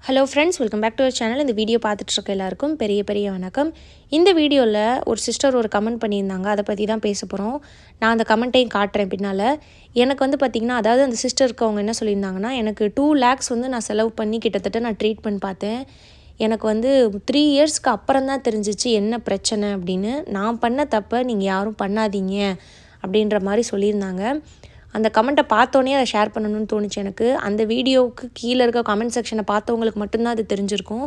Hello friends, welcome back to our channel. இந்த video பார்த்துட்ருக்க எல்லாருக்கும் பெரிய பெரிய வணக்கம். இந்த வீடியோவில் ஒரு சிஸ்டர் ஒரு கமெண்ட் பண்ணியிருந்தாங்க. அதை பற்றி தான் பேச போகிறோம். நான் அந்த கமெண்ட்டையும் காட்டுறேன் பின்னால். எனக்கு வந்து பார்த்திங்கன்னா, அதாவது அந்த சிஸ்டருக்கு அவங்க என்ன சொல்லியிருந்தாங்கன்னா, எனக்கு 2 lakhs வந்து நான் செலவு பண்ணி கிட்டத்தட்ட நான் ட்ரீட்மெண்ட் பார்த்தேன். எனக்கு வந்து 3 இயர்ஸ்க்கு அப்புறம் தான் தெரிஞ்சிச்சு என்ன பிரச்சனை அப்படின்னு. நான் பண்ண தப்பை நீங்கள் யாரும் பண்ணாதீங்க அப்படின்ற மாதிரி சொல்லியிருந்தாங்க. அந்த கமெண்ட்டை பார்த்தோன்னே அதை ஷேர் பண்ணணும்னு தோணுச்சு எனக்கு. அந்த வீடியோவுக்கு கீழே இருக்க கமெண்ட் செக்ஷனை பார்த்தவங்களுக்கு மட்டும்தான் அது தெரிஞ்சிருக்கும்.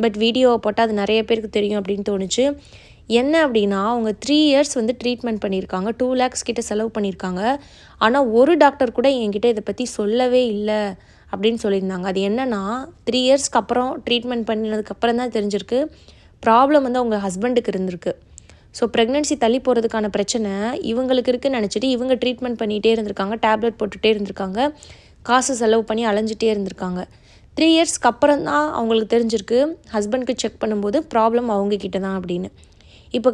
பட் வீடியோவை போட்டால் அது நிறைய பேருக்கு தெரியும் அப்படின்னு தோணுச்சு. என்ன அப்படின்னா, அவங்க 3 இயர்ஸ் வந்து ட்ரீட்மெண்ட் பண்ணியிருக்காங்க. 2 lakhs கிட்ட செலவு பண்ணியிருக்காங்க. ஆனால் ஒரு டாக்டர் கூட என்கிட்ட இதை பற்றி சொல்லவே இல்லை அப்படின்னு சொல்லியிருந்தாங்க. அது என்னென்னா, 3 இயர்ஸ்க்கு அப்புறம் ட்ரீட்மெண்ட் பண்ணினதுக்கப்புறம் தான் தெரிஞ்சிருக்கு ப்ராப்ளம் வந்து அவங்க ஹஸ்பண்டுக்கு இருந்திருக்கு. ஸோ ப்ரெக்னென்சி தள்ளி போகிறதுக்கான பிரச்சனை இவங்களுக்கு இருக்குதுன்னு நினச்சிட்டு இவங்க ட்ரீட்மெண்ட் பண்ணிகிட்டே இருந்திருக்காங்க, டேப்லெட் போட்டுகிட்டே இருந்திருக்காங்க, காசு செலவு பண்ணி அலைஞ்சிட்டே இருந்திருக்காங்க. 3 இயர்ஸ்க்கு அப்புறம் தான் அவங்களுக்கு தெரிஞ்சிருக்கு ஹஸ்பண்ட்க்கு செக் பண்ணும்போது ப்ராப்ளம் அவங்கக்கிட்ட தான் அப்படின்னு. இப்போ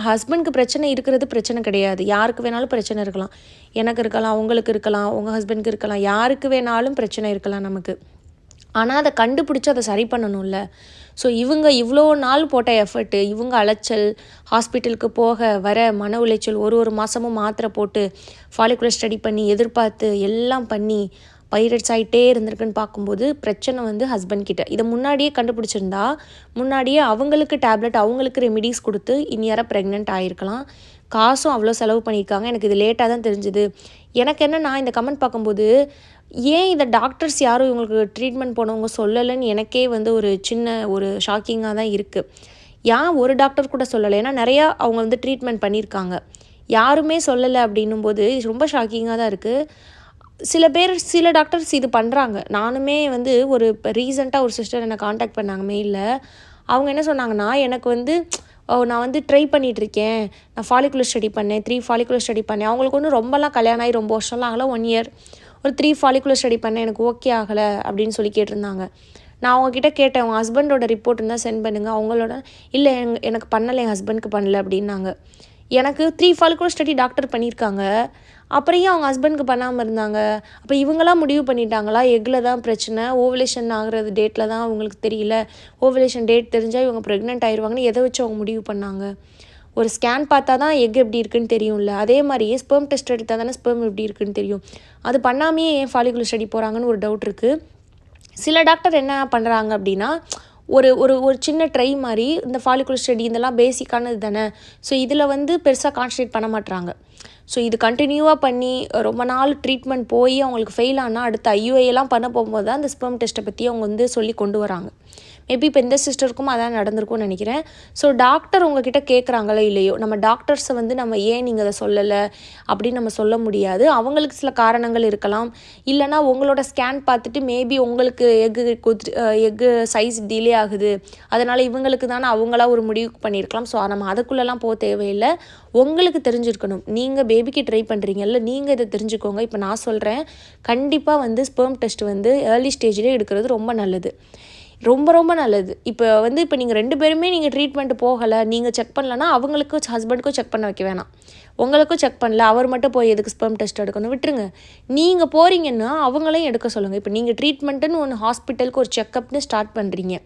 ஹஸ்பண்ட்க்கு பிரச்சனை இருக்கிறது பிரச்சனை கிடையாது. யாருக்கு வேணாலும் பிரச்சனை இருக்கலாம். எனக்கு இருக்கலாம், உங்களுக்கு இருக்கலாம், உங்கள் ஹஸ்பண்ட்க்கு இருக்கலாம், யாருக்கு வேணாலும் பிரச்சனை இருக்கலாம் நமக்கு. ஆனால் அதை கண்டுபிடிச்சி அதை சரி பண்ணணும்ல. ஸோ இவங்க இவ்வளோ நாள் போட்ட எஃபர்ட்டு, இவங்க அலைச்சல், ஹாஸ்பிட்டலுக்கு போக வர மன உளைச்சல், ஒரு மாதமும் மாத்திரை போட்டு ஃபாலிகுலர் ஸ்டடி பண்ணி எதிர்பார்த்து எல்லாம் பண்ணி பைரட்ஸ் ஆகிட்டே இருந்திருக்குன்னு பார்க்கும்போது பிரச்சனை வந்து ஹஸ்பண்ட் கிட்ட. இதை முன்னாடியே கண்டுபிடிச்சிருந்தா முன்னாடியே அவங்களுக்கு டேப்லெட், அவங்களுக்கு ரெமிடிஸ் கொடுத்து இனியார ப்ரெக்னென்ட் ஆகிருக்கலாம். காசும் அவ்வளோ செலவு பண்ணியிருக்காங்க. எனக்கு இது லேட்டாக தான் தெரிஞ்சுது. எனக்கு என்னென்னா, இந்த கமெண்ட் பார்க்கும்போது ஏன் இதை டாக்டர்ஸ் யாரும் இவங்களுக்கு ட்ரீட்மெண்ட் போனவங்க சொல்லலைன்னு எனக்கே வந்து ஒரு ஷாக்கிங்காக தான் இருக்குது. ஏன் ஒரு டாக்டர் கூட சொல்லலை? ஏன்னா நிறையா அவங்க வந்து ட்ரீட்மெண்ட் பண்ணியிருக்காங்க, யாருமே சொல்லலை அப்படின்னும்போது இது ரொம்ப ஷாக்கிங்காக தான் இருக்குது. சில டாக்டர்ஸ் இது பண்ணுறாங்க. நானுமே வந்து ரீசெண்டாக ஒரு சிஸ்டர் என்னை காண்டாக்ட் பண்ணாங்க மெயிலில். அவங்க என்ன சொன்னாங்கன்னா, எனக்கு வந்து நான் வந்து ட்ரை பண்ணிகிட்ருக்கேன், நான் ஃபாலிகுலர் ஸ்டடி பண்ணேன், 3 ஃபாலிகுலர் ஸ்டடி பண்ணேன். அவங்களுக்கு ஒன்றும் ரொம்பலாம் கல்யாணம் ஆகி ரொம்ப வருஷம்லாம் ஆகலை, 1 year. ஒரு 3 ஃபாலிகுலர் ஸ்டடி பண்ணேன், எனக்கு ஓகே ஆகலை அப்படின்னு சொல்லி கேட்டிருந்தாங்க. நான் அவங்கக்கிட்ட கேட்டேன், உங்கள் ஹஸ்பண்டோட ரிப்போர்ட் இருந்தால் சென்ட் பண்ணுங்கள். அவங்களோட இல்லை எனக்கு பண்ணலை, என் ஹஸ்பண்டுக்கு பண்ணலை அப்படின்னாங்க. எனக்கு 3 ஃபாலிகுலர் ஸ்டடி டாக்டர் பண்ணியிருக்காங்க, அப்புறம் ஏன் அவங்க ஹஸ்பண்டுக்கு பண்ணாமல் இருந்தாங்க? அப்போ இவங்களாம் முடிவு பண்ணிட்டாங்களா எக்கில் தான் பிரச்சனை, ஓவலேஷன் ஆகிறது டேட்டில் தான் அவங்களுக்கு தெரியல, ஓவலேஷன் டேட் தெரிஞ்சால் இவங்க ப்ரெக்னென்ட் ஆயிடுவாங்கன்னு எதை வச்சு அவங்க முடிவு பண்ணாங்க? ஒரு ஸ்கேன் பார்த்தா தான் எக் எப்படி இருக்குன்னு தெரியும்ல. அதே மாதிரியே ஸ்பெர்ம் டெஸ்ட் எடுத்தால் தானே ஸ்பெர்ம் எப்படி இருக்குன்னு தெரியும். அது பண்ணாமையே ஏன் ஃபாலிகுலர் ஸ்டடி போகிறாங்கன்னு ஒரு டவுட் இருக்குது. சில டாக்டர் என்ன பண்ணுறாங்க அப்படின்னா, ஒரு சின்ன ட்ரை மாதிரி இந்த ஃபாலிகுலர் ஸ்டடி இதெல்லாம் பேசிக்கானது தானே, ஸோ இதில் வந்து பெருசாக கான்சன்ட்ரேட் பண்ண மாட்டுறாங்க. ஸோ இது கண்டினியூவாக பண்ணி ரொம்ப நாள் ட்ரீட்மெண்ட் போய் அவங்களுக்கு ஃபெயில் ஆனால் அடுத்த ஐயுஐலாம் பண்ண போகும்போது தான் அந்த ஸ்பெர்ம் டெஸ்ட்டை பற்றி அவங்க வந்து சொல்லி கொண்டு வராங்க. மேபி இப்போ இந்த சிஸ்டருக்கும் அதான் நடந்திருக்கும்னு நினைக்கிறேன். ஸோ டாக்டர் உங்ககிட்ட கேட்குறாங்களோ இல்லையோ, நம்ம டாக்டர்ஸை வந்து நம்ம ஏன் நீங்கள் அதை சொல்லலை அப்படின்னு நம்ம சொல்ல முடியாது. அவங்களுக்கு சில காரணங்கள் இருக்கலாம். இல்லைனா உங்களோட ஸ்கேன் பார்த்துட்டு மேபி உங்களுக்கு எக்கு சைஸ் டிலே ஆகுது, அதனால் இவங்களுக்கு தானே அவங்களா ஒரு முடிவுக்கு பண்ணியிருக்கலாம். ஸோ நம்ம அதுக்குள்ளெல்லாம் போக தேவையில்லை. உங்களுக்கு தெரிஞ்சிருக்கணும், நீங்கள் பேபிக்கு ட்ரை பண்ணுறீங்கல்ல, நீங்கள் இதை தெரிஞ்சுக்கோங்க. இப்போ நான் சொல்கிறேன், கண்டிப்பாக வந்து ஸ்பெர்ம் டெஸ்ட் வந்து ஏர்லி ஸ்டேஜ்லேயே எடுக்கிறது ரொம்ப நல்லது, ரொம்ப நல்லது. இப்போ நீங்கள் 2 பேருமே நீங்கள் ட்ரீட்மெண்ட் போகலை, நீங்கள் செக் பண்ணலன்னா அவங்களுக்கும் ஹஸ்பண்டுக்கும் செக் பண்ண வைக்க வேணாம். உங்களுக்கும் செக் பண்ணல, அவர் மட்டும் போய் எதுக்கு ஸ்பெர்ம் டெஸ்ட் எடுக்கணும், விட்டுருங்க. நீங்கள் போகிறீங்கன்னா அவங்களையும் எடுக்க சொல்லுங்கள். இப்போ நீங்கள் ட்ரீட்மெண்ட்டுன்னு ஒன்று ஹாஸ்பிட்டலுக்கு ஒரு செக்கப்னு ஸ்டார்ட் பண்ணுறீங்க.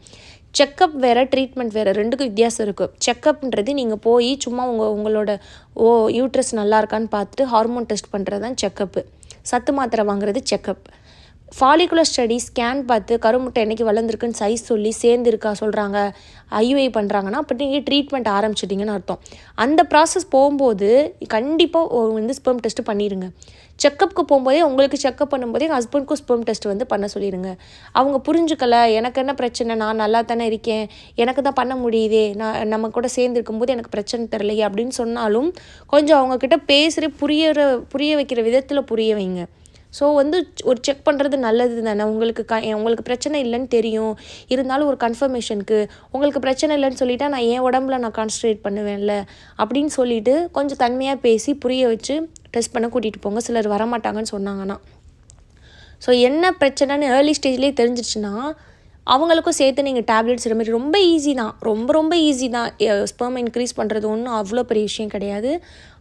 செக்கப் வேறு, ட்ரீட்மெண்ட் வேறு, 2க்கும் வித்தியாசம் இருக்குது. செக்கப்ன்றது நீங்கள் போய் சும்மா உங்களோட யூட்ரஸ் நல்லா இருக்கான்னு பார்த்துட்டு ஹார்மோன் டெஸ்ட் பண்ணுறது தான் செக்கப்பு. சத்து மாத்திரை வாங்குறது செக்கப். ஃபாலிகுலர் ஸ்டடி ஸ்கேன் பார்த்து கருமுட்டை என்றைக்கு வளர்ந்துருக்குன்னு சைஸ் சொல்லி சேர்ந்துருக்கா சொல்கிறாங்க, ஐயுஐ பண்ணுறாங்கன்னா அப்போ நீங்கள் ட்ரீட்மெண்ட் ஆரம்பிச்சிட்டிங்கன்னு அர்த்தம். அந்த ப்ராசஸ் போகும்போது கண்டிப்பாக வந்து ஸ்பெர்ம் டெஸ்ட்டு பண்ணிடுங்க. செக்கப்புக்கு போகும்போதே உங்களுக்கு செக்கப் பண்ணும்போதே எங்கள் ஹஸ்பண்ட்க்கும் ஸ்பெர்ம் டெஸ்ட் வந்து பண்ண சொல்லிடுங்க. அவங்க புரிஞ்சுக்கலை, எனக்கு என்ன பிரச்சனை, நான் நல்லா தானே இருக்கேன், எனக்கு தான் பண்ண முடியுதே, நான் நம்ம கூட சேர்ந்து இருக்கும்போது எனக்கு பிரச்சனை தெரியலையே அப்படின்னு சொன்னாலும் கொஞ்சம் அவங்கக்கிட்ட புரிய வைக்கிற விதத்தில் புரிய வைங்க. ஸோ வந்து ஒரு செக் பண்ணுறது நல்லது தானே. உங்களுக்கு பிரச்சனை இல்லைன்னு தெரியும், இருந்தாலும் ஒரு கன்ஃபர்மேஷனுக்கு உங்களுக்கு பிரச்சனை இல்லைன்னு சொல்லிவிட்டா நான் என் உடம்புல நான் கான்சன்ட்ரேட் பண்ணுவேன்ல அப்படின்னு சொல்லிவிட்டு கொஞ்சம் தன்மையாக பேசி புரிய வச்சு டெஸ்ட் பண்ண கூட்டிகிட்டு போங்க. சிலர் வரமாட்டாங்கன்னு சொன்னாங்கன்னா. ஸோ என்ன பிரச்சனைன்னு ஏர்லி ஸ்டேஜ்லேயே தெரிஞ்சிச்சுன்னா அவங்களுக்கும் சேர்த்து நீங்கள் டேப்லெட்ஸ் இது மாதிரி ரொம்ப ஈஸி தான், ரொம்ப ஈஸி தான். ஸ்பெர்ம் இன்க்ரீஸ் பண்ணுறது ஒன்றும் அவ்வளோ பெரிய விஷயம் கிடையாது.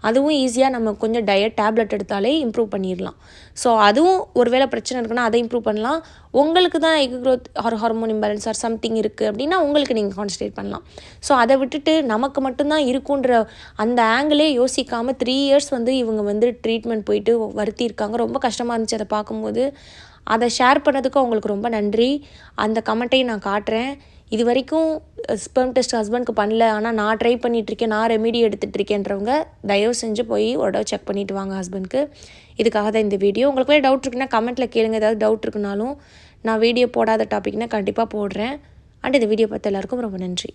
அதுவும் ஈஸியாக நம்ம கொஞ்சம் டயட் டேப்லெட் எடுத்தாலே இம்ப்ரூவ் பண்ணிடலாம். ஸோ அதுவும் ஒரு வேளை பிரச்சனை இருக்குன்னா அதை இம்ப்ரூவ் பண்ணலாம். உங்களுக்கு தான் egg growth hormone imbalance or something இருக்குது அப்படின்னா உங்களுக்கு நீங்கள் கான்சன்ட்ரேட் பண்ணலாம். ஸோ அதை விட்டுட்டு நமக்கு மட்டும்தான் இருக்குன்ற அந்த ஆங்கிளே யோசிக்காமல் 3 இயர்ஸ் இவங்க ட்ரீட்மெண்ட் போயிட்டு வருத்தியிருக்காங்க. ரொம்ப கஷ்டமாக இருந்துச்சு அதை பார்க்கும்போது. அதை ஷேர் பண்ணதுக்கு அவங்களுக்கு ரொம்ப நன்றி. அந்த கமெண்ட்டையும் நான் காட்டுறேன். இது வரைக்கும் ஸ்பெர்ம் டெஸ்ட் ஹஸ்பண்ட்க்கு பண்ணல, ஆனால் நான் ட்ரை பண்ணிகிட்ருக்கேன், நான் ரெமிடி எடுத்துகிட்ருக்கேன்றவங்க தயவு செஞ்சு போய் ஒரு தடவை செக் பண்ணிவிட்டு வாங்க ஹஸ்பண்ட்க்கு. இதுக்காக தான் இந்த வீடியோ. உங்களுக்கு வேறு டவுட் இருக்குன்னா கமெண்ட்டில் கேளுங்க. ஏதாவது டவுட் இருக்குனாலும் நான் வீடியோ போடாத டாபிக்னால் கண்டிப்பாக போடுறேன். அண்ட் இந்த வீடியோ பார்த்த எல்லாருக்கும் ரொம்ப நன்றி.